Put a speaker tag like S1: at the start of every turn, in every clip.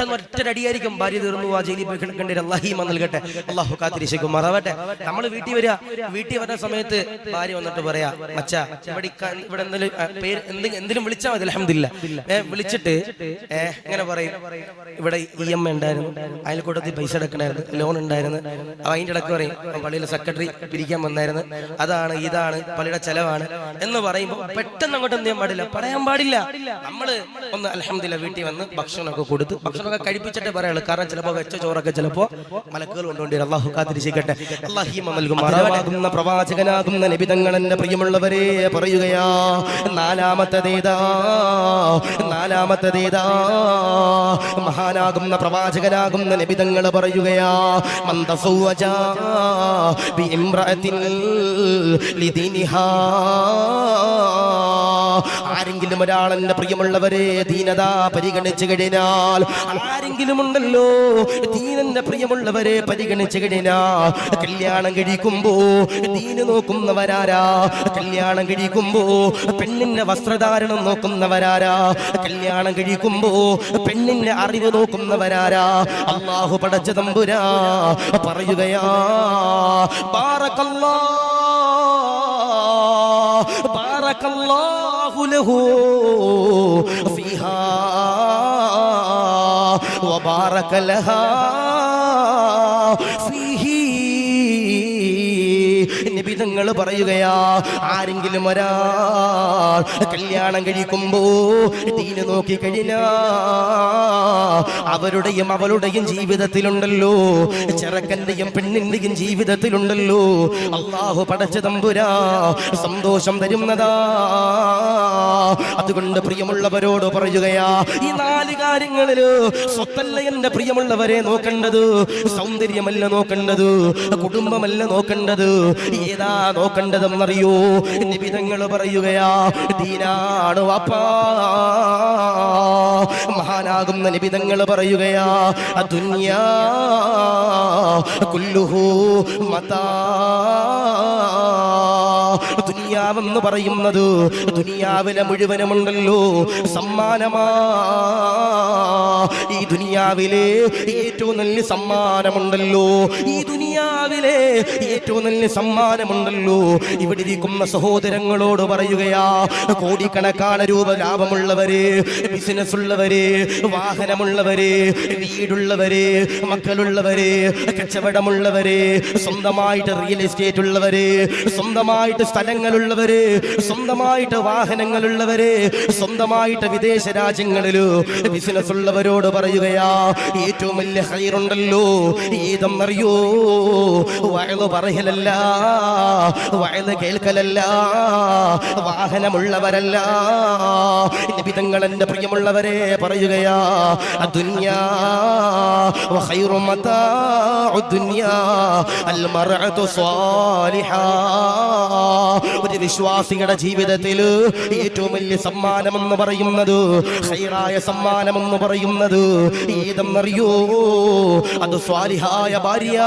S1: പെട്ടെന്ന് ഒറ്റയടിയായിരിക്കും ഭാര്യ തീർന്നു ആ ജയിലിൽ പോയി കിടക്കേണ്ടി വരും. അല്ലാഹ് ഈമാൻ നൽകട്ടെ, അല്ലാഹു കാത്തിരിശിക്കുമാറാവട്ടെ. നമ്മൾ വീട്ടിൽ വരുന്ന സമയത്ത് ഭാര്യ വന്നിട്ട് പറയാ, മച്ചാ ഇവിടെ എന്തെങ്കിലും വിളിച്ചാൽ മതി, അൽഹംദുലില്ലാഹ് വിളിച്ചിട്ട് എങ്ങനെ പറയും, ഇവിടെ EMI ഉണ്ടായിരുന്നു, അയൽക്കൂട്ടത്തിൽ പൈസ അടക്കണായിരുന്നു, ലോൺ ഉണ്ടായിരുന്നു, അതിൻ്റെ ഇടയ്ക്ക് പറയും പള്ളിയിലെ സെക്രട്ടറി പിരിക്കാൻ വന്നായിരുന്നു, അതാണ് ഇതാണ് പള്ളിയുടെ ചെലവാണ് എന്ന് പറയുമ്പോൾ പെട്ടെന്ന് അങ്ങോട്ട് എന്ത് ചെയ്യാൻ പാടില്ല, പറയാൻ പാടില്ല. നമ്മള് ഒന്ന് അൽഹംദുലില്ലാഹ് വീട്ടിൽ വന്ന് ഭക്ഷണമൊക്കെ കൊടുത്ത് ഭക്ഷണമൊക്കെ കഴിപ്പിച്ചിട്ടേ പറയുള്ളൂ. കാരണം ചിലപ്പോൾ വെച്ച ചോറൊക്കെ ചിലപ്പോൾ മലക്കുകൾ കൊണ്ടുകൊണ്ടിരും. അല്ലാഹു കാത്തിരിശിക്കട്ടെ, അല്ലാഹു ഈമാൻ നൽകുമാറാകുന്ന പ്രവാചകനാകുന്ന നബി തങ്ങളുടെ പ്രിയമുള്ളവരെ പറയുകയാ, നാലാമത്തേതാ മഹാനാകുന്ന പ്രവാചകനാകുന്ന നബി തങ്ങൾ പറയുകയാ, മൻ തസവ്വജ ബി ഇംറഅത്തിൻ ലിദീനിഹാ, ആരെങ്കിലും ഒരാളെന്റെ പ്രിയമുള്ളവരെ ദീനത പരിഗണിച്ചു കഴിഞ്ഞാൽ, ആരെങ്കിലും ഉണ്ടല്ലോ ദീനന്റെ പ്രിയമുള്ളവരെ പരിഗണിച്ചു കഴിഞ്ഞാൽ, കല്യാണം കഴിക്കുമ്പോ ദീന് നോക്കുന്നവരാരാ, കല്യാണം കഴിക്കുമ്പോ പെണ്ണിന്റെ വസ്ത്രധാരണം നോക്കുന്നവരാരാ, കല്യാണം കഴിക്കുമ്പോ പെണ്ണിന്റെ അറിവ് നോക്കുന്നവരാരാ, അല്ലാഹു പടച്ച തമ്പുരാ പറയുകയാ, ബാറക്കല്ലാഹു ലഹു ഫീഹാ വബാറക ലഹാ ഫീഹി. നിബിതങ്ങൾ പറയുകയാ, ആരെങ്കിലും ഒരാൾ കല്യാണം കഴിക്കുമ്പോ ദീന് നോക്കി കഴിഞ്ഞാ അവരുടെയും അവളുടെയും ജീവിതത്തിലുണ്ടല്ലോ, ചെറുക്കന്റെയും പെണ്ണിന്റെയും ജീവിതത്തിലുണ്ടല്ലോ അല്ലാഹു പടച്ച തമ്പുരാ സന്തോഷം തരുന്നതാ. അതുകൊണ്ട് പ്രിയമുള്ളവരോട് പറയുകയാ, ഈ 4 കാര്യങ്ങളില് സ്വത്തല്ല എന്റെ പ്രിയമുള്ളവരെ നോക്കേണ്ടത്, സൗന്ദര്യമല്ല നോക്കേണ്ടത്, കുടുംബമല്ല നോക്കേണ്ടത്, ഏതാ നോക്കേണ്ടതെന്നറിയോ? നിബിതങ്ങൾ പറയുകയാ, ദീനാണ് വാപ്പാ. മഹാനാകുന്ന നിബിതങ്ങൾ പറയുകയാ, ദുനിയാ കുല്ലുഹു മതാ. ദുനിയാവെന്ന് പറയുന്നത് ദുനിയാവിലെ മുഴുവനുമുണ്ടല്ലോ സമ്മാനമാ. ഈ ദുനിയാവിലെ ഏറ്റവും നല്ല സമ്മാനമുണ്ടല്ലോ, ഈ ദുനിയാവിലെ ഏറ്റവും നല്ല സമ്മാനമുണ്ടല്ലോ. ഇവിടെ ഇരിക്കുന്ന സഹോദരങ്ങളോട് പറയുകയാ, കോടിക്കണക്കാണ് രൂപ ലാഭമുള്ളവര്, ബിസിനസ് ഉള്ളവര്, വാഹനമുള്ളവര്, വീടുള്ളവര്, മക്കളുള്ളവര്, കച്ചവടമുള്ളവര്, സ്വന്തമായിട്ട് റിയൽ എസ്റ്റേറ്റ് ഉള്ളവര്, സ്വന്തമായിട്ട് സ്ഥലങ്ങളുള്ളവര്, സ്വന്തമായിട്ട് വാഹനങ്ങളുള്ളവര്, സ്വന്തമായിട്ട് വിദേശ രാജ്യങ്ങളില് ബിസിനസ് ഉള്ളവരോട് പറയുകയാ, ഏറ്റവും വലിയ ഖൈറുണ്ടല്ലോ ഏതെന്നറിയോ? വഅദ് പറയലല്ല, വഅദ് കേൾക്കലല്ല, വാഹനമുള്ളവരല്ല. നബിതങ്ങൾ എന്റെ പ്രിയമുള്ളവരെ പറയുകയാ, ദുനിയാ വഖൈറു മതാഉ ദുനിയാ അൽ മർഅതു സ്വാലിഹാ. ഒരു വിശ്വാസിയുടെ ജീവിതത്തിൽ ഏറ്റവും വലിയ സമ്മാനമെന്ന് പറയുന്നത്, ഖൈറായ സമ്മാനമെന്ന് പറയുന്നത് ഏതെന്നറിയോ? അത് സ്വാലിഹായ ഭാര്യ.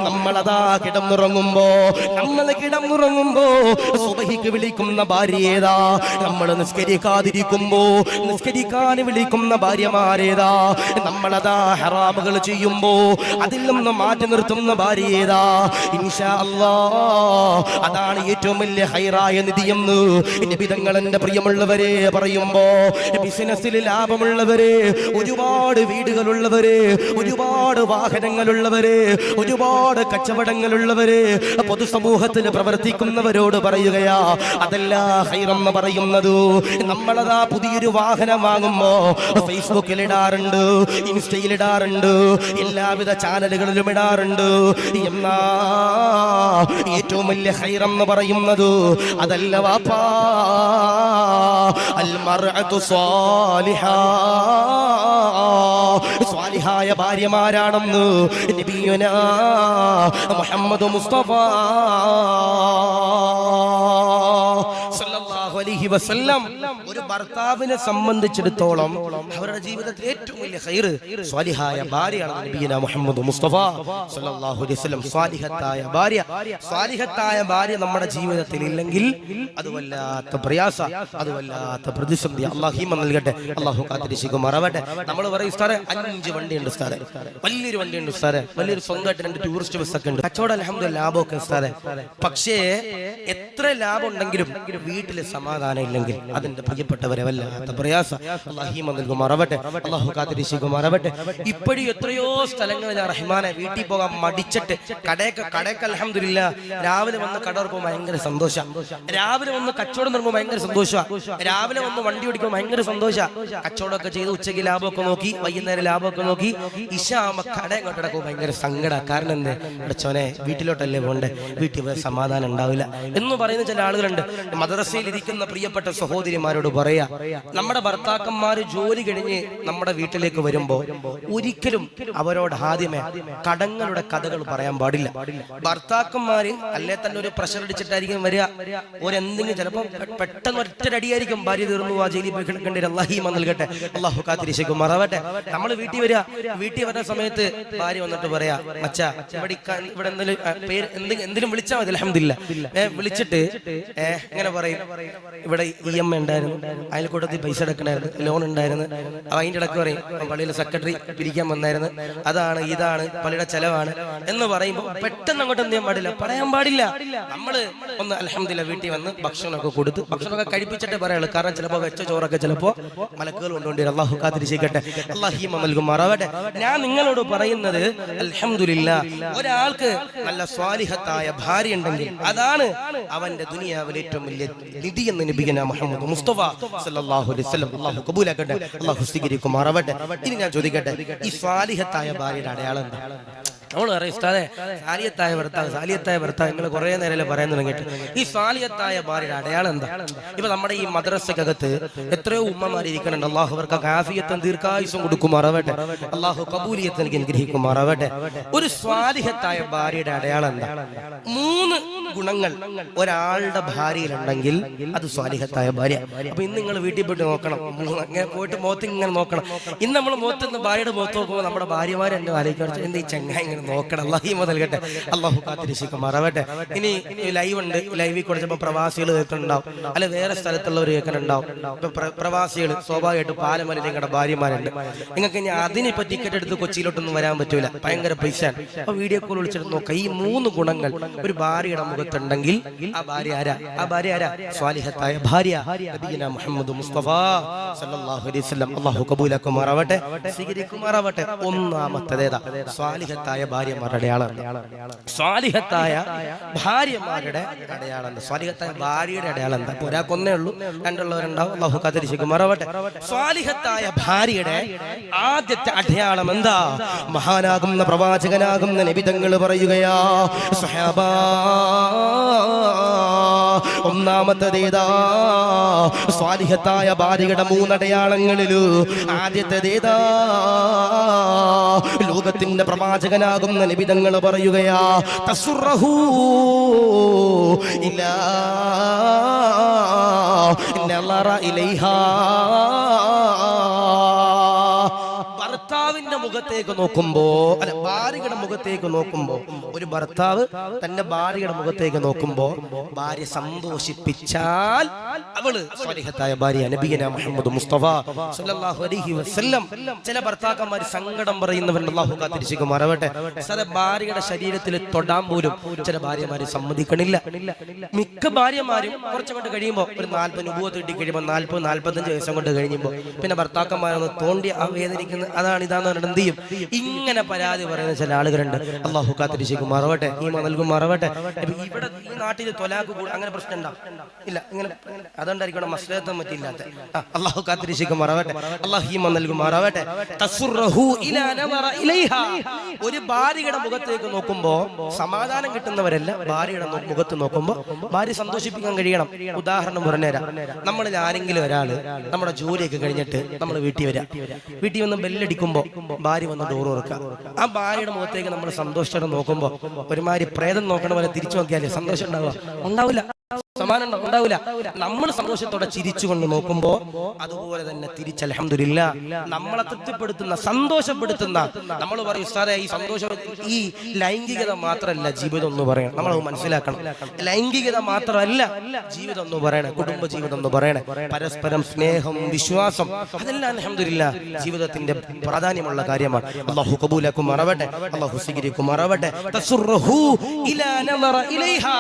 S1: നമ്മളതാ കിടന്നുറങ്ങുമ്പോ സുബഹിക്ക് വിളിക്കുന്ന ഭാര്യേതാ? നമ്മൾ നിസ്കരിക്കാതിരിക്കുമ്പോ നിസ്കരിക്കാൻ വിളിക്കുന്ന ഭാര്യമാരേതാ? നമ്മളതാ ഹറാമുകൾ ചെയ്യുമ്പോ അതിൽ നിന്ന് മാറ്റി നിർത്തുന്ന ഭാര്യേതാ? ഇൻഷാ അല്ലാഹ് അതാണ് ഏറ്റവും വലിയ ഖൈറായ നിധിയെന്ന് നബിതങ്ങൾ എന്റെ പ്രിയമുള്ളവരെ പറയുമ്പോ, ബിസിനസ്സിൽ ലാഭമുള്ളവര്, ഒരുപാട് വീടുകളുള്ളവര്, ഒരുപാട് വാഹനങ്ങളുള്ളവര്, ഒരുപാട് കച്ചവടങ്ങളുള്ളവര്, പൊതുസമൂഹത്തിൽ പ്രവർത്തിക്കുന്നവരോട് പറയുകയാ, അതല്ല ഖൈറെന്ന് പറയുന്നത്. നമ്മളതാ പുതിയൊരു വാഹനം വാങ്ങുമ്പോ ഫേസ്ബുക്കിൽ ഇടാറുണ്ട്, ഇൻസ്റ്റയിൽ ഇടാറുണ്ട്, എല്ലാവിധ ചാനലുകളിലും ഇടാറുണ്ട്. എന്നാ ഏറ്റവും വലിയ ഖൈറെന്ന് പറയുന്നത് അതല്ല വാപ്പാ. അൽ മർഅതു സ്വാലിഹാ, സ്വാലിഹായ ഭാര്യമാരാണെന്ന് നബിയുനാ മുഹമ്മദ് മുസ്തഫ സല്ലല്ലാഹു അലൈഹി വസല്ലം ഒരു ഭർത്താവിനെ സംബന്ധിച്ചിടത്തോളം അവരുടെ ജീവിതത്തിൽ ഏറ്റവും വലിയ ഖൈറ് സ്വാലിഹായ ഭാര്യയാണ് നബിയുനാ മുഹമ്മദ് മുസ്തഫ സല്ലല്ലാഹു അലൈഹി വസല്ലം. സ്വാലിഹത്തായ ഭാര്യ നമ്മുടെ ജീവിതത്തിൽ ഇല്ലെങ്കിൽ അത് വല്ലാത്ത പ്രയാസ, അത് വല്ലാത്ത പ്രതിസന്ധി. അല്ലാഹു ഈമാൻ നൽകട്ടെ, അല്ലാഹു കാത്തിരക്ഷിക്കുമാറാവട്ടെ. നമ്മൾ പറയും ഉസ്താദേ 5 വണ്ടിയുണ്ട് ഉസ്താദേ, വലിയൊരു വണ്ടിയുണ്ട് ഉസ്താദേ, വലിയൊരു സ്വന്തമായിട്ട് 2 ടൂറിസ്റ്റ് ബസ്സൊക്കെ ഉണ്ട്, കച്ചവടം അൽഹംദുലില്ലാഹ് ലാഭമൊക്കെ ഉസ്താദേ. പക്ഷേ എത്ര ലാഭം ഉണ്ടെങ്കിലും വീട്ടിൽ സമാധാനം ഇല്ലെങ്കിൽ അതിന്റെ പ്രിയപ്പെട്ടവരെ വല്ലാത്ത പ്രയാസ. അല്ലാഹു ഈമാൻ നൽകുമാറാവട്ടെ, അല്ലാഹു കാത്തിരക്ഷിക്കുമാറാവട്ടെ. ഇപ്പോഴും എത്രയോ സ്ഥലങ്ങളിൽ ഞാൻ റഹ്മാനെ വീട്ടിൽ പോകാൻ മടിച്ചിട്ട് കടയൊക്കെ അൽഹംദുലില്ലാഹ് രാവിലെ വന്ന് കട തുറക്കുമ്പോൾ ഭയങ്കര സന്തോഷം, രാവിലെ വന്ന് കച്ചവടം തുടങ്ങുമ്പോൾ ഭയങ്കര സന്തോഷം, രാവിലെ വന്ന് വണ്ടി ഓടിക്കുമ്പോൾ ഭയങ്കര സന്തോഷം. കച്ചവടമൊക്കെ ചെയ്ത് ഉച്ചയ്ക്ക് ലാഭമൊക്കെ നോക്കി, വൈകുന്നേരം ലാഭമൊക്കെ നോക്കി, ഇശാകുമ്പോൾ കട ഇങ്ങോട്ട് കിടക്കുമ്പോൾ ഭയങ്കര സങ്കട. കാരണം എന്ത്, അടച്ചോനെ വീട്ടിലോട്ടല്ലേ പോണ്ടേ, വീട്ടിൽ പോയി സമാധാനം ഉണ്ടാവില്ല എന്ന് പറയുന്ന ചില ആളുകളുണ്ട്. മദ്രസയിൽ ഇരിക്കുന്ന പ്രിയപ്പെട്ട സഹോദരിമാരോട് പറയാ, നമ്മുടെ ഭർത്താക്കന്മാര് ജോലി കഴിഞ്ഞ് നമ്മുടെ വീട്ടിലേക്ക് വരുമ്പോ ഒരിക്കലും അവരോട് ആദ്യമേ കടങ്ങളുടെ കഥകൾ പറയാൻ പാടില്ല. ഭർത്താക്കന്മാര് അല്ലേ തന്നെ ഒരു പ്രഷർ അടിച്ചിട്ടായിരിക്കും വരിക, ഒരെന്തെങ്കിലും ചിലപ്പോൾ പെട്ടെന്ന് ഒറ്റയടിയായിരിക്കും ഭാര്യ തീർന്നു ആ ജയിലിൽ പോയി കിടക്കേണ്ടി. അല്ലാഹു ഈമാൻ നൽകട്ടെ, അല്ലാഹു കാത്തിരക്ഷിക്കുമാറാവട്ടെ. നമ്മൾ വീട്ടിൽ വരുന്ന സമയത്ത് ഭാര്യ വന്നിട്ട് പറയാ, മച്ചാ ഇവിടെ എന്തെങ്കിലും വിളിച്ചാൽ മതി, അൽഹംദുലില്ലാഹ് വിളിച്ചിട്ട് ഇങ്ങനെ പറയും, ഇവിടെ EMI ഉണ്ടായിരുന്നു, അയൽക്കൂട്ടത്തിൽ പൈസ അടക്കണായിരുന്നു, ലോൺ ഉണ്ടായിരുന്നു, അതിന്റെ ഇടയ്ക്ക് പറയും പള്ളിയിലെ സെക്രട്ടറി പിരിക്കാൻ വന്നായിരുന്നു, അതാണ് ഇതാണ് പള്ളിയുടെ ചെലവാണ് എന്ന് പറയുമ്പോൾ പെട്ടെന്ന് അങ്ങോട്ട് എന്ത് ചെയ്യാൻ പാടില്ല, പറയാൻ പാടില്ല. നമ്മള് ഒന്ന് അൽഹംദുലില്ലാഹ് വീട്ടിൽ വന്ന് ഭക്ഷണമൊക്കെ കൊടുത്ത് ഭക്ഷണമൊക്കെ കഴിപ്പിച്ചിട്ടേ പറയുള്ളൂ. കാരണം ചിലപ്പോൾ വെച്ച ചോറൊക്കെ ചിലപ്പോൾ മലക്കുകൾ കൊണ്ടുകൊണ്ടിരും. അല്ലാഹു കാത്തിരക്ഷിക്കട്ടെ, അല്ലാഹു ഈമാൻ നൽകുമാറാവട്ടെ. ഞാൻ നിങ്ങളോട് പറയുന്നത് അൽഹംദുലില്ലാഹ് ഒരാൾക്ക് നല്ല സ്വാലിഹത്തായ ഭാര്യ ഉണ്ടെങ്കിൽ അതാണ് അവന്റെ ദുനിയാവിലെ ഏറ്റവും വലിയ നിധി എന്ന് നബിയുനാ മുഹമ്മദ് മുസ്തഫ സല്ലല്ലാഹു അലൈഹി വസല്ലം. അല്ലാഹു കബൂലാക്കട്ടെ, അല്ലാഹു സ്വീകരിക്കുമാറാവട്ടെ. ഇനി ഞാൻ ചോദിക്കട്ടെ, ഈ സ്വാലിഹത്തായ ഭാര്യയുടെ അടയാളം എന്താ? നമ്മൾ പറയും ഉസ്താദേ സാലിയത്തായ ഭർത്താവ് നിങ്ങൾ കുറെ നേരം പറയാൻ തുടങ്ങിയിട്ട് ഈ സാലിയത്തായ ഭാര്യയുടെ അടയാളം എന്താ? ഇപ്പൊ നമ്മുടെ ഈ മദ്രസക്കകത്ത് എത്രയോ ഉമ്മമാരിയ്ക്കുന്നുണ്ട്. അള്ളാഹു അവർക്ക് ആഫിയത്തും ദീർഘായുസും കൊടുക്കുമാറാവട്ടെ, അള്ളാഹു കബൂലിയത്ത് എനിക്ക് അനുഗ്രഹിക്കുമാറാവട്ടെ. ഒരു സ്വാലിഹത്തായ ഭാര്യയുടെ അടയാളം എന്താ? 3 ഗുണങ്ങൾ ഒരാളുടെ ഭാര്യയിലുണ്ടെങ്കിൽ അത് സ്വാലിഹത്തായ ഭാര്യ. അപ്പൊ ഇന്ന് നിങ്ങൾ വീട്ടിൽ പോയിട്ട് നോക്കണം, അങ്ങനെ പോയിട്ട് മുഖത്ത് ഇങ്ങനെ നോക്കണം. ഇന്ന് നമ്മൾ മുഖത്ത് ഭാര്യയുടെ മുഖത്ത് നോക്കുമ്പോൾ നമ്മുടെ ഭാര്യമാരെ എന്നെ ആലോചിക്കണം, എന്താ ഈ ചങ്ങായി നോക്കണം. അല്ലാഹു ഈമാൻ നൽകട്ടെ, അല്ലാഹു കാത്തിരക്ഷിക്കുമാറാവട്ടെ. ഇനി ലൈവ് ഉണ്ട്, ലൈവിൽ കൂടെ ചിലപ്പോൾ പ്രവാസികൾ കേൾക്കുന്നുണ്ടാവും, അല്ലെ വേറെ സ്ഥലത്തുള്ളവർ കേൾക്കുന്നുണ്ടാവും. ഇപ്പൊ പ്രവാസികൾ സ്വാഭാവികമായിട്ട് പാലമല നിങ്ങളുടെ ഭാര്യമാരുണ്ട്. നിങ്ങൾക്ക് ഇനി അതിനിപ്പോ ടിക്കറ്റ് എടുത്ത് കൊച്ചിയിലോട്ടൊന്നും വരാൻ പറ്റൂല, ഭയങ്കര പൈസയാണ്. അപ്പൊ വീഡിയോ കോൾ വിളിച്ചിട്ട് നോക്കാം, ഈ 3 ഗുണങ്ങൾ ഒരു ഭാര്യയുടെ മുഖത്തുണ്ടെങ്കിൽ ആ ഭാര്യ ആരാ? സ്വാലിഹത്തായ ഭാര്യ നബിയുനാ മുഹമ്മദ് മുസ്തഫ സല്ലല്ലാഹു അലൈഹി വസല്ലം. അല്ലാഹു കബൂലാക്കുമാറാവട്ടെ, സ്വീകരിക്കുമാറാവട്ടെ. ഒന്നാമത്തേതാ സ്വാലിഹത്തായ ഭാര്യമാരുടെ അടയാളം. സ്വാലിഹത്തായ ഭാര്യമാരുടെ അടയാളം, സ്വാലിഹത്തായ ഭാര്യയുടെ അടയാളം എന്താ? ഒരാൾക്കൊന്നേ ഉള്ളൂ, രണ്ടുള്ളവരുണ്ടാവും. അല്ലാഹു കാത്തിരക്ഷിക്കുമാറാവട്ടെ. സ്വാലിഹത്തായ ഭാര്യയുടെ ആദ്യത്തെ അടയാളം എന്താ? മഹാനാകുന്ന പ്രവാചകനാകുന്ന നബി തങ്ങൾ പറയുകയാ, സ്വഹാബാ ഒന്നാമത്തേതാ സ്വാലിഹത്തായ ഭാര്യയുടെ 3 അടയാളങ്ങളില് ആദ്യത്തേതാ? ലോകത്തിന്റെ പ്രവാചകനാകുന്ന നബി തങ്ങൾ പറയുകയാ, തസുറഹു ഇലാ നളറ ഇലൈഹാ. ഭർത്താവിന്റെ മുഖത്തേക്ക് നോക്കുമ്പോ, അല്ല ഭാര്യയുടെ മുഖത്തേക്ക് നോക്കുമ്പോ, ഒരു ഭർത്താവ് തന്റെ ഭാര്യയുടെ മുഖത്തേക്ക് നോക്കുമ്പോ ഭാര്യ സന്തോഷിപ്പിച്ചാൽ അവള് സ്വാലിഹത്തായ ഭാര്യ നബിയുനാ മുഹമ്മദ് മുസ്തഫ സല്ലല്ലാഹു അലൈഹി വസല്ലം. ചില ഭർത്താക്കന്മാർ സങ്കടം പറയുന്നവരുണ്ട്, അല്ലാഹു കാത്തിരക്ഷിക്കുമാറാവട്ടെ. ഭാര്യയുടെ ശരീരത്തിൽ തൊടാൻ പോലും ചില ഭാര്യമാര് സമ്മതിക്കണില്ല. മിക്ക ഭാര്യമാരും കുറച്ചങ്ങോട്ട് കഴിയുമ്പോ ഒരു 40 നുബുവത്ത് കിട്ടി കഴിയുമ്പോൾ 40-45 വയസ്സം കൊണ്ട് കഴിയുമ്പോ പിന്നെ ഭർത്താക്കന്മാരൊന്ന് തോണ്ടി ആ വേദനിക്കുന്ന അതാണ് ഇതാന്ന് പറഞ്ഞിട്ട് എന്ത് ചെയ്യും? ഇങ്ങനെ പരാതി പറയുന്ന ചില ആളുകളുണ്ട്. അല്ലാഹു കാത്തിരക്ഷിക്കുമാറാവട്ടെ, ഈമാൻ നൽകുമാറാവട്ടെ. ഇവിടെ ഈ നാട്ടിൽ തൊലാഖ് അങ്ങനെ പ്രശ്നം ഉണ്ടാവും ഇല്ല, ഇങ്ങനെ അതുകൊണ്ടായിരിക്കണം മസ്ലഹത്തും പറ്റില്ലാത്ത. അല്ലാഹു കാത്തിരക്ഷിക്കുമാറാവട്ടെ, അല്ലാഹു ഈമാൻ നൽകുമാറാവട്ടെ. തസുറഹു ഇലാ നവറ ഇലൈഹാ. ഒരു ഭാര്യയുടെ മുഖത്തേക്ക് നോക്കുമ്പോ സമാധാനം കിട്ടുന്നവരല്ല, ഭാര്യയുടെ മുഖത്ത് നോക്കുമ്പോ ഭാര്യ സന്തോഷിപ്പിക്കാൻ കഴിയണം. ഉദാഹരണം പറഞ്ഞുതരാം. നമ്മളിൽ ആരെങ്കിലും ഒരാള് നമ്മുടെ ജോലിയൊക്കെ കഴിഞ്ഞിട്ട് നമ്മൾ വീട്ടിൽ വന്ന് ബെല്ലടിക്കുമ്പോ ഭാര്യ വന്ന് ഡോർ തുറക്കുക. ആ ഭാര്യയുടെ മുഖത്തേക്ക് നമ്മൾ സന്തോഷത്തോടെ നോക്കുമ്പോ ഒരുമാതിരി പ്രേതം നോക്കണ പോലെ തിരിച്ചു നോക്കിയാലേ സന്തോഷം ഉണ്ടാവില്ല. സമാനം ഉണ്ടാവില്ല. നമ്മൾ സന്തോഷത്തോടെ ചിരിച്ചുകൊണ്ട് നോക്കുമ്പോ അതുപോലെ തന്നെ തിരിച്ച് അൽഹംദുലില്ലാ നമ്മളെ തൃപ്തിപ്പെടുത്തുന്ന സന്തോഷപ്പെടുത്തുന്ന, നമ്മൾ പറയും ഉസ്താദേ ഈ സന്തോഷം ഈ ലൈംഗികത മാത്രമല്ല ജീവിതം എന്ന് പറയണം. നമ്മൾ മനസ്സിലാക്കണം, ലൈംഗികത മാത്രമല്ല ജീവിതം എന്ന് പറയണേ, കുടുംബ ജീവിതം എന്ന് പറയണേ, പരസ്പരം സ്നേഹം, വിശ്വാസം, അതെല്ലാം അൽഹംദുലില്ലാ ജീവിതത്തിന്റെ പ്രാധാന്യമുള്ള കാര്യമാണ്. അല്ലാഹു ഖബൂലക്കും മറവട്ടെ, അല്ലാഹു സ്വീകരിക്കും മറവട്ടെ. തസുറഹു ഇലാ നദറ ഇലൈഹാ,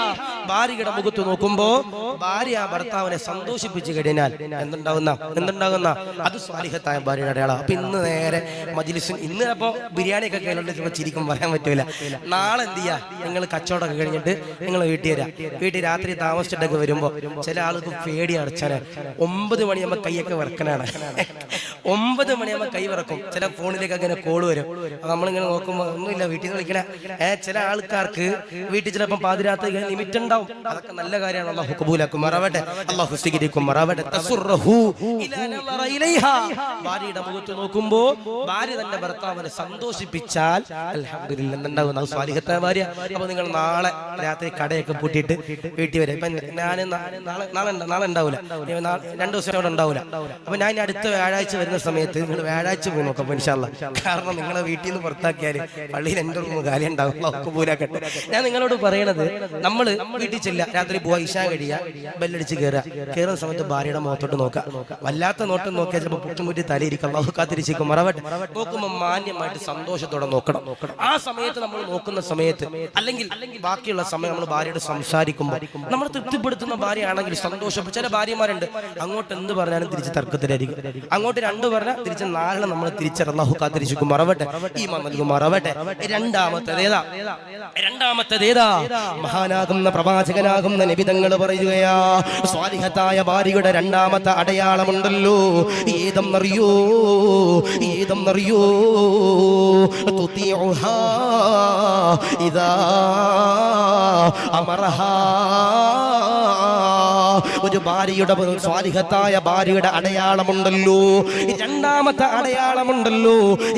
S1: ഭാര്യയുടെ മുഖത്ത് നോക്കുമ്പോ ഭാര്യ ഭർത്താവിനെ സന്തോഷിപ്പിച്ചു കഴിഞ്ഞാൽ എന്തുണ്ടാകുന്ന അത് സ്വാലിഹത്തായ ഭാര്യയുടെ അടയാളമാണ്. അപ്പൊ ഇന്ന് നേരെ മജ്‌ലിസ്, ഇന്ന് അപ്പൊ ബിരിയാണി ഒക്കെ കഴിഞ്ഞിട്ട് ചിലപ്പോൾ ചിരിക്കും പറയാൻ പറ്റൂല. നാളെ എന്ത് ചെയ്യാ, നിങ്ങൾ കച്ചവടമൊക്കെ കഴിഞ്ഞിട്ട് നിങ്ങൾ വീട്ടിൽ വരാം. വീട്ടിൽ രാത്രി താമസിച്ചിട്ടൊക്കെ വരുമ്പോ ചില ആൾക്ക് പേടി അടച്ചാണ്. 9 മണിയാകുമ്പോ കൈയൊക്കെ വിറക്കനാണ്. 9 മണിയാകുമ്പോ കൈ വിറക്കും. ചില ഫോണിലേക്ക് അങ്ങനെ കോള് വരും. നമ്മളിങ്ങനെ നോക്കുമ്പോ ഒന്നുമില്ല, വീട്ടിൽ നിന്ന് വിളിക്കണ. ചില ആൾക്കാർക്ക് വീട്ടിൽ ചിലപ്പോൾ പാതിരാത്രി ലിമിറ്റ് ഉണ്ടാവും. അതൊക്കെ നല്ല കാര്യമാണ്. അല്ലാഹു ഖബൂലക്കും മറവട്ടെ, അല്ലാഹു സ്വീകരിക്കും മറവട്ടെ. തസുറഹു ഇലാ നദറ ഇലൈഹാ, ഭാര്യയുടെ മുഖത്ത് നോക്കുമ്പോ ഭാര്യ തന്റെ ഭർത്താവിനെ സന്തോഷിപ്പിച്ചാൽ അൽഹംദുലില്ലാ എന്തുണ്ടാകും, അത് സ്വാലിഹത്തായ ഭാര്യ. അപ്പൊ നിങ്ങൾ നാളെ രാത്രി കടയൊക്കെ പൂട്ടിയിട്ട് വീട്ടിൽ വരെ. ഇപ്പൊ ഞാൻ നാളെ ഉണ്ടാവില്ല, 2 ദിവസം അവിടെ ഉണ്ടാവില്ല. അപ്പൊ ഞാൻ അടുത്ത വ്യാഴാഴ്ച വരുന്ന സമയത്ത് നിങ്ങൾ വ്യാഴാഴ്ച പോയി നോക്കാം ഇൻഷാ അല്ലാഹ്. കാരണം നിങ്ങളെ വീട്ടിൽ നിന്ന് പുറത്താക്കിയാൽ പള്ളിയിൽ എൻ്റെ റൂം കാലം ഉണ്ടാവും. പൂരാക്കട്ടെ. ഞാൻ നിങ്ങളോട് പറയണത്, നമ്മള് വീട്ടിൽ ചെല്ല, രാത്രി പോവാ, ഇശാ കഴിയുക, ബെല്ലടിച്ച് കയറുന്ന സമയത്ത് ഭാര്യയുടെ മുഖത്തോട്ട് നോക്കാം. വല്ലാത്ത നോട്ടം നോക്കിയാൽ ചിലപ്പോൾ പുറ്റുമുറ്റി തലയിരിക്കും. അല്ലാഹു കാത്തിരിക്കും മറവട്ടെ. നോക്കുമ്പോൾ മാന്യമായിട്ട് സന്തോഷത്തോടെ നോക്കണം. ആ സമയത്ത് നമ്മൾ നോക്കുന്ന സമയത്ത് അല്ലെങ്കിൽ ബാക്കിയുള്ള സമയം നമ്മൾ ഭാര്യയോട് സംസാരിക്കുമ്പോൾ നമ്മൾ തൃപ്തിപ്പെടുത്തുന്ന ഭാര്യയാണെങ്കിൽ സന്തോഷം. ചില ഭാര്യമാരുണ്ട് അങ്ങോട്ട് എന്ത് പറഞ്ഞാലും തിരിച്ച് തർക്കത്തിലായിരിക്കും. അങ്ങോട്ട് 2 പറഞ്ഞാൽ തിരിച്ച് 4 നമ്മൾ തിരിച്ചറിയാം. അല്ലാഹു കാത്തിരിക്കും മറവട്ടെ, ഈമാൻ നൽകും മറവട്ടെ. രണ്ടാമത്തേതാ മഹാനാകുന്ന പ്രവാചകനാകുന്ന നബി തങ്ങൾ പറയുകയാ, സ്വാലിഹത്തായ ഭാര്യയുടെ രണ്ടാമത്തെ അടയാളമുണ്ടല്ലോ, ഏതെന്നറിയോ, തുതിഉഹാ ഇദാ അമറഹാ. ഒരു ഭാര്യയുടെ, സ്വാലിഹത്തായ ഭാര്യയുടെ അടയാളമുണ്ടല്ലോ, രണ്ടാമത്തെ അടയാളമുണ്ടല്ലോ,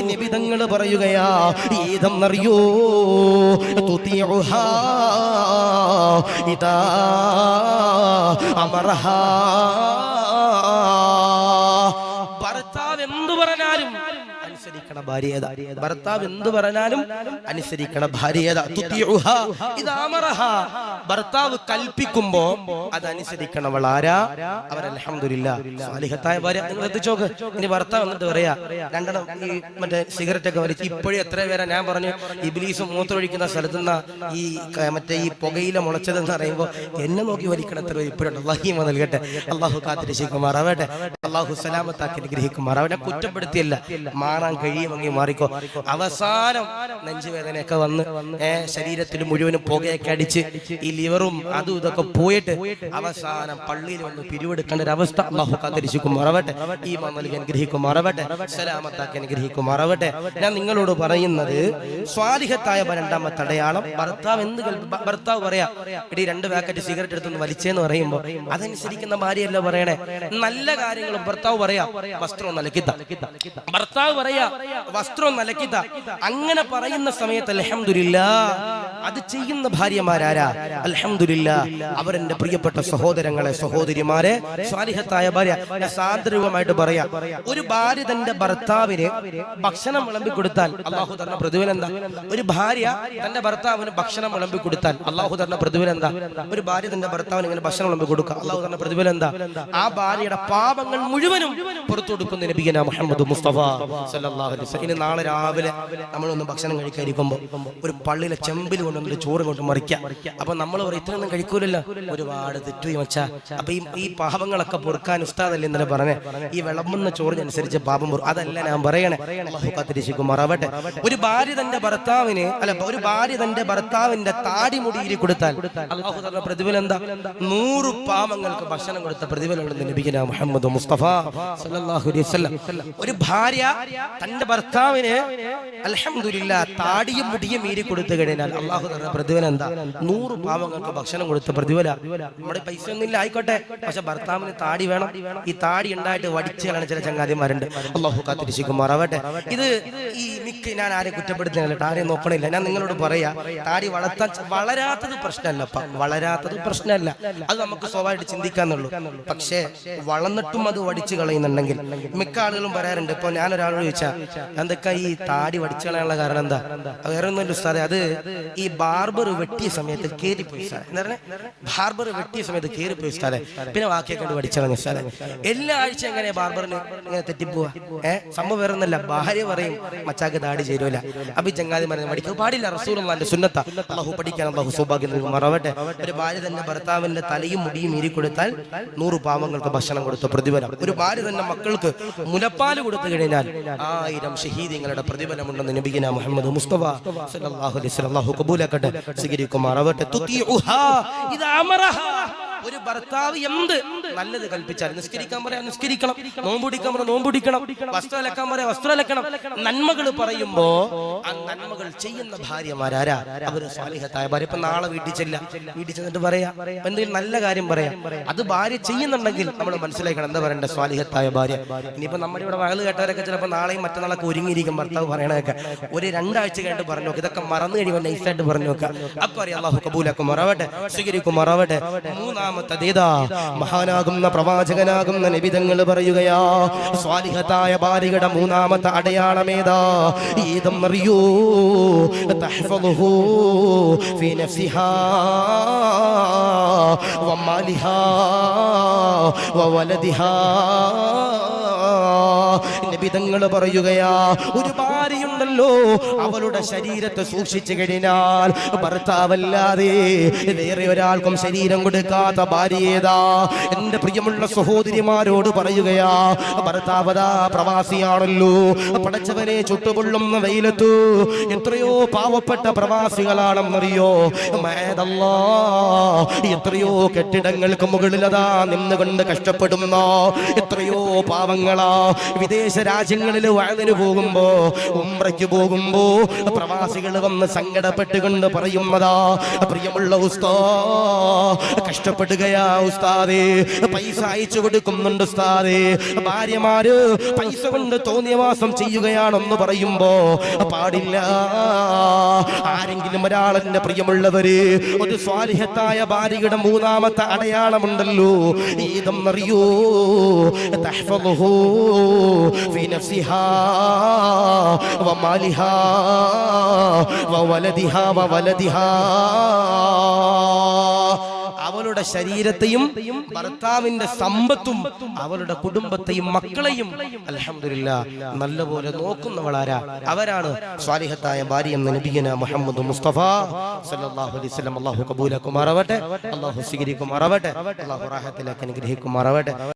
S1: നബി തങ്ങൾ പറയുകയാ, ഏതെന്നറിയോ, തുതിഉഹാ ഇദാ അമറഹാ. ഭർത്താവ് എന്തു പറഞ്ഞാലും അനുസരിക്കണ ഭാര്യത, ഭർത്താവ് എന്ത് പറഞ്ഞാലും അനുസരിക്കണ ഭാര്യത. ഭർത്താവ് കൽപ്പിക്കുമ്പോ അത് അനുസരിക്കണവൾ ആരാ? അവർ അൽഹംദുലില്ലാ സ്വാലിഹത്തായ ഭാര്യ. നിങ്ങൾ എത്തിച്ചോക്ക്. ഇനി ഭർത്താവ് എന്നിട്ട് പറയാ, 2 ഈ മറ്റേ സിഗരറ്റ് ഒക്കെ വലിച്ച് ഇപ്പോഴും എത്ര പേരാ ഞാൻ പറഞ്ഞു ഇബ്ലീസ് മൂത്രമൊഴിക്കുന്ന സ്ഥലത്തുനിന്ന് ഈ മറ്റേ ഈ പുകയില മുളച്ചതെന്ന് പറയുമ്പോ എന്നെ നോക്കി വലിക്കണം എത്ര പേര് ഇപ്പോഴുണ്ട്. അല്ലാഹു നൽകട്ടെ, അല്ലാഹു കാത്തിരക്ഷിക്കുമാറാവട്ടെ, അല്ലാഹു സലാമത്താക്കി അനുഗ്രഹിക്കുമാറാവട്ടെ. കുറ്റപ്പെടുത്തിയല്ല, മാറാൻ കഴിയുമെങ്കിൽ മാറിക്കോ. അവസാനം നെഞ്ചുവേദനയൊക്കെ വന്ന് ശരീരത്തിൽ മുഴുവനും പുകയൊക്കെ അടിച്ച് ഈ ലിവറും അതും ഇതൊക്കെ പോയിട്ട് അവസാനം പള്ളിയിൽ വന്ന് പിരിവെടുക്കേണ്ട ഒരു അവസ്ഥ അല്ലാഹു കാത്തിരക്ഷിക്കുമാറാവട്ടെ, ഈമാൻ നൽകി അനുഗ്രഹിക്കുമാറാവട്ടെ, സലാമത്താക്കി അനുഗ്രഹിക്കുമാറാവട്ടെ. ഞാൻ നിങ്ങളോട് പറയുന്നത് സ്വാലിഹത്തായ രണ്ടാമത്തെ അടയാളം, ഭർത്താവ് പറയാ, എടീ 2 പാക്കറ്റ് സിഗരറ്റ് എടുത്തൊന്ന് വലിച്ചേന്ന് പറയുമ്പോ അതനുസരിക്കുന്ന ഭാര്യയല്ല പറയണേ. നല്ല കാര്യങ്ങളും ഭർത്താവ് പറയാ, വസ്ത്രം നലക്കിത്ത, ഭർത്താവ് പറയാ വസ്ത്രം നലക്കിത്ത. അങ്ങനെ പറയുന്ന സമയത്ത് അൽഹംദുലില്ലാ അത് ചെയ്യുന്ന ഭാര്യമാരാരാ? അൽഹംദുലില്ലാ അവരെന്റെ പ്രിയപ്പെട്ട സഹോദരങ്ങളെ, സഹോദരിമാരെ, സ്വാലിഹത്തായ ഭാര്യ. ഞാൻ സാന്ദർഭികമായിട്ട് പറയാ, ഒരു ഭാര്യ തന്റെ ഭർത്താവിന് ഭക്ഷണം വിളമ്പി കൊടുത്താൽ അല്ലാഹു തരുന്ന പ്രതിഫലം എന്താ? ഒരു ഭാര്യ തന്റെ ഭർത്താവിന് ഭക്ഷണം വിളമ്പി കൊടുത്താൽ അല്ലാഹു തരുന്ന പ്രതിഫലം എന്താ? ഒരു ഭാര്യ തന്റെ ഭർത്താവിന് ഇങ്ങനെ ഭക്ഷണം വിളമ്പി കൊടുക്കുക, അല്ലാഹു തരുന്ന പ്രതിഫലം എന്താ? ആ ഭാര്യയുടെ പാപങ്ങൾ മുഴുവനും പുറത്തു കൊടുക്കുന്ന നബിയന മുഹമ്മദ് മുസ്തഫ സല്ലല്ലാഹു അലൈഹി വസല്ലം. ഇനി നാളെ രാവിലെ നമ്മളൊന്ന് ഭക്ഷണം കഴിക്കാതിരിക്കുമ്പോൾ ഒരു പള്ളിയിലെ ചെമ്പിൽ കൊണ്ടൊരു ചോറ് കൊണ്ട് മറിക്കാം. അപ്പൊ നമ്മൾ പറയും ഇത്രയൊന്നും കഴിക്കൂലല്ലോ, ഒരുപാട് തെറ്റുപോയി മച്ചാ. അപ്പൊ ഈ പാപങ്ങളൊക്കെ പൊറുക്കാൻ ഉസ്താദല്ലേ ഇന്നലെ പറഞ്ഞേ, ഈ വിളമ്പുന്ന ചോറിനനുസരിച്ച് പാപം പൊറുക്കും. അതല്ല ഞാൻ പറയണേ, അല്ലാഹു കാത്തിരക്ഷിക്കുമാറാവട്ടെ. ഒരു ഭാര്യ തന്റെ ഭർത്താവിന് ഒരു ഭാര്യ തന്റെ ഭർത്താവിന്റെ താടി മുടിയിൽ കൊടുത്താൽ അല്ലാഹു തന്ന പ്രതിഫലം എന്താ? 100 പാപങ്ങൾക്ക് ഭക്ഷണം കൊടുത്ത പ്രതിഫലം ഉണ്ടെന്ന് നബിയന മുഹമ്മദ് മുസ്തഫ സല്ലല്ലാഹു അലൈഹി വസല്ലം. ഒരു ഭാര്യ തന്റെ ഭർത്താവിന് അൽഹംദുലില്ലാ താടിയും മുടിയും മീരി കൊടുത്തു കഴിഞ്ഞാൽ അള്ളാഹു തരുന്ന പ്രതിഫലം എന്താ? 100 പാവങ്ങൾക്ക് ഭക്ഷണം കൊടുത്ത പ്രതിഫലം. നമ്മുടെ പൈസ ഒന്നും ഇല്ല ആയിക്കോട്ടെ, പക്ഷെ ഭർത്താവിന് താടി വേണം. ഈ താടി ഉണ്ടായിട്ട് വടിച്ചു കളഞ്ഞ ചില ചങ്ങാതിമാരുണ്ട്. അള്ളാഹു കാത്തിരിശിക്കുമാറാവട്ടെ. ഇത് ഈ മിക്ക ഞാൻ ആരെയും കുറ്റപ്പെടുത്തുന്നില്ല, ആരെയും നോക്കണില്ല. ഞാൻ നിങ്ങളോട് പറയാ, താടി വളരാത്തത് പ്രശ്നമല്ലപ്പ, വളരാത്തത് പ്രശ്നമല്ല, അത് നമുക്ക് സ്വാഭാവികമായിട്ട് ചിന്തിക്കാന്നുള്ളൂ. പക്ഷേ വളർന്നിട്ടും അത് വടിച്ചു കളയുന്നുണ്ടെങ്കിൽ മിക്ക ആളുകളും പറയാറുണ്ട്. ഇപ്പൊ ഞാൻ ഒരാളോട് ചോദിച്ചാൽ എന്തൊക്കെ ഈ താടി വടിച്ചു കളയാനുള്ള കാരണം എന്താ? വേറെ ഒന്നുമില്ല ഉസ്താദെ, അത് ഈ ബാർബർ വെട്ടിയ സമയത്ത് കേറിപ്പോയി ഉസ്താദെ. എന്താ പറഞ്ഞ ബാർബർ വെട്ടിയ സമയത്ത് കേറിപ്പോയി ഉസ്താദെ, പിന്നെ ബാക്കിയൊക്കെ കണ്ട് വടിച്ചു കളഞ്ഞു ഉസ്താദെ. എല്ലാ ആഴ്ച എങ്ങനെയാ ബാർബറിന് ഇങ്ങനെ തെറ്റിപ്പോവാ? സംഭവം വേറെ ഒന്നല്ല, ഭാര്യ പറയും മച്ചാക്ക് താടി ചേരൂല, അപ്പൊ ഈ ചങ്ങാതി മരുന്ന് പഠിക്കാൻ പാടില്ല. റസൂലുള്ളാഹിന്റെ സുന്നത്ത. അല്ലാഹു പഠിക്കാൻ അല്ലാഹു സൗഭാഗ്യം നൽകുമാറാവട്ടെ. ഒരു ഭാര്യ തന്നെ ഭർത്താവിന്റെ തലയും മുടിയും മീരി കൊടുത്താൽ 100 പാവങ്ങൾക്ക് ഭക്ഷണം കൊടുത്ത പ്രതിഫലം. ഒരു ഭാര്യ തന്നെ മക്കൾക്ക് മുലപ്പാല് കൊടുത്തു കഴിഞ്ഞാൽ 1000 ഷഹീദിങ്ങളുടെ പ്രതിഫലമുണ്ടെന്ന് നബിയിന മുഹമ്മദ് മുസ്തഫ സല്ലല്ലാഹു അലൈഹി വസല്ലം. അല്ലാഹു കബൂലാക്കട്ടെ, സ്വീകരിക്കുമാറാവട്ടെ. തുതിഉഹാ ഇദാ അമറഹാ. ഒരു ഭർത്താവ് എന്ത് നല്ലത് കൽപ്പിച്ചാൽ, നിസ്കരിക്കാൻ പറയാ നിസ്കരിക്കണം, നോമ്പുടിക്കാൻ പറയാ നോമ്പുടിക്കണം, വസ്ത്രം അലക്കാൻ പറയാ വസ്ത്രം അലക്കണം. നന്മകൾ പറയുമ്പോ ആ നന്മകൾ ചെയ്യുന്ന ഭാര്യമാരാരാ? അവര് സ്വാലിഹത്തായ ഭാര്യ. ഇപ്പൊ നാളെ വീട്ടിൽ ചെന്നിട്ട് പറയാ എന്തെങ്കിലും നല്ല കാര്യം പറയാം, അത് ഭാര്യ ചെയ്യുന്നുണ്ടെങ്കിൽ നമ്മൾ മനസ്സിലാക്കണം എന്താ പറയണ്ടേ? സ്വാലിഹത്തായ ഭാര്യ. ഇനിയിപ്പോ നമ്മുടെ ഇവിടെ വയല് കേട്ടവരൊക്കെ ചിലപ്പോൾ നാളെയും മറ്റന്നാളൊക്കെ ഒരുങ്ങിയിരിക്കും ഭർത്താവ് പറയണതൊക്കെ. ഒരു 2 ആഴ്ച കഴിഞ്ഞിട്ട് പറഞ്ഞു നോക്ക്, ഇതൊക്കെ മറന്നു കഴിയുമ്പോൾ നൈസായിട്ട് പറഞ്ഞു നോക്കാം. അപ്പൊ അറിയാം. അല്ലാഹു കബൂലാക്കുമാറാവട്ടെ, സ്വീകരിക്കുമാറാവട്ടെ. മഹാനാകുന്ന പ്രവാചകനാകുന്ന നബിതങ്ങൾ പറയുകയാ, സ്വാലിഹത്തായ ഭാര്യയുടെ 3ാമത്തെ അടയാളമേതാ? ഏതെന്നറിയോ? തഹ്ഫളുഹു ഫീ നഫ്സിഹാ വമാലിഹാ വവലദിഹാ. നബിതങ്ങൾ പറയുകയാ, ഒരു ഭാര്യയുണ്ടല്ലോ, അവളുടെ ശരീരത്തെ സൂക്ഷിച്ചു കഴിഞ്ഞാൽ ഭർത്താവല്ലാതെ വേറെ ഒരാൾക്കും ശരീരം കൊടുക്കാത്ത ഭാര്യേതാ? എന്റെ പ്രിയമുള്ള സഹോദരിമാരോട് പറയുകയാ, ഭർത്താവതാ പ്രവാസിയാണല്ലോ, പടച്ചവനെ ചുട്ടുപൊള്ളുന്ന വെയിലത്തു എത്രയോ പാവപ്പെട്ട പ്രവാസികളാണെന്നറിയോ? എത്രയോ കെട്ടിടങ്ങൾക്ക് മുകളിലതാ നിന്നുകൊണ്ട് കഷ്ടപ്പെടുന്ന എത്രയോ പാവങ്ങളാ വിദേശ രാജ്യങ്ങളിൽ വഅദിന് പോകുമ്പോ, ഉംറയ്ക്ക് പോകുമ്പോ പ്രവാസികൾ വന്ന് സങ്കടപ്പെട്ടുകൊണ്ട് പറയുന്നതാ, പ്രിയമുള്ള ഉസ്താദ് കഷ്ടപ്പെടുകയാ ഉസ്താദേ, പൈസ അയച്ചു കൊടുക്കുന്നുണ്ട് ഉസ്താദേ, ഭാര്യമാര് പൈസ കൊണ്ട് തോന്നിയവാസം ചെയ്യുകയാണെന്ന് പറയുമ്പോ പാടില്ല. ആരെങ്കിലും ഒരാളെന്റെ പ്രിയമുള്ളവര് ഒരു സ്വാലിഹത്തായ ഭാര്യയുടെ 3ാമത്തെ അടയാളമുണ്ടല്ലോ, ഏതെന്നറിയോ? തഹ്ഫളുഹു ഫീ നഫ്സിഹാ വമാലിഹാ വവലദിഹാ. അവളുടെ ശരീരത്തെയും ഭർത്താവിന്റെ സമ്പത്തും അവളുടെ കുടുംബത്തെയും മക്കളെയും അൽഹംദുലില്ലാഹ് നല്ലപോലെ നോക്കുന്നവളാരാ? അവരാണ് സ്വാലിഹത്തായ ഭാര്യ എന്ന് നബിയിന മുഹമ്മദ് മുസ്തഫ സല്ലല്ലാഹു അലൈഹി വസല്ലം. അല്ലാഹു കബൂലാക്കുമാറാവട്ടെ, അല്ലാഹു സ്വീകരിക്കുമാറാവട്ടെ, അല്ലാഹു റാഹത്തിലാക്കി അനുഗ്രഹിക്കുമാറാവട്ടെ.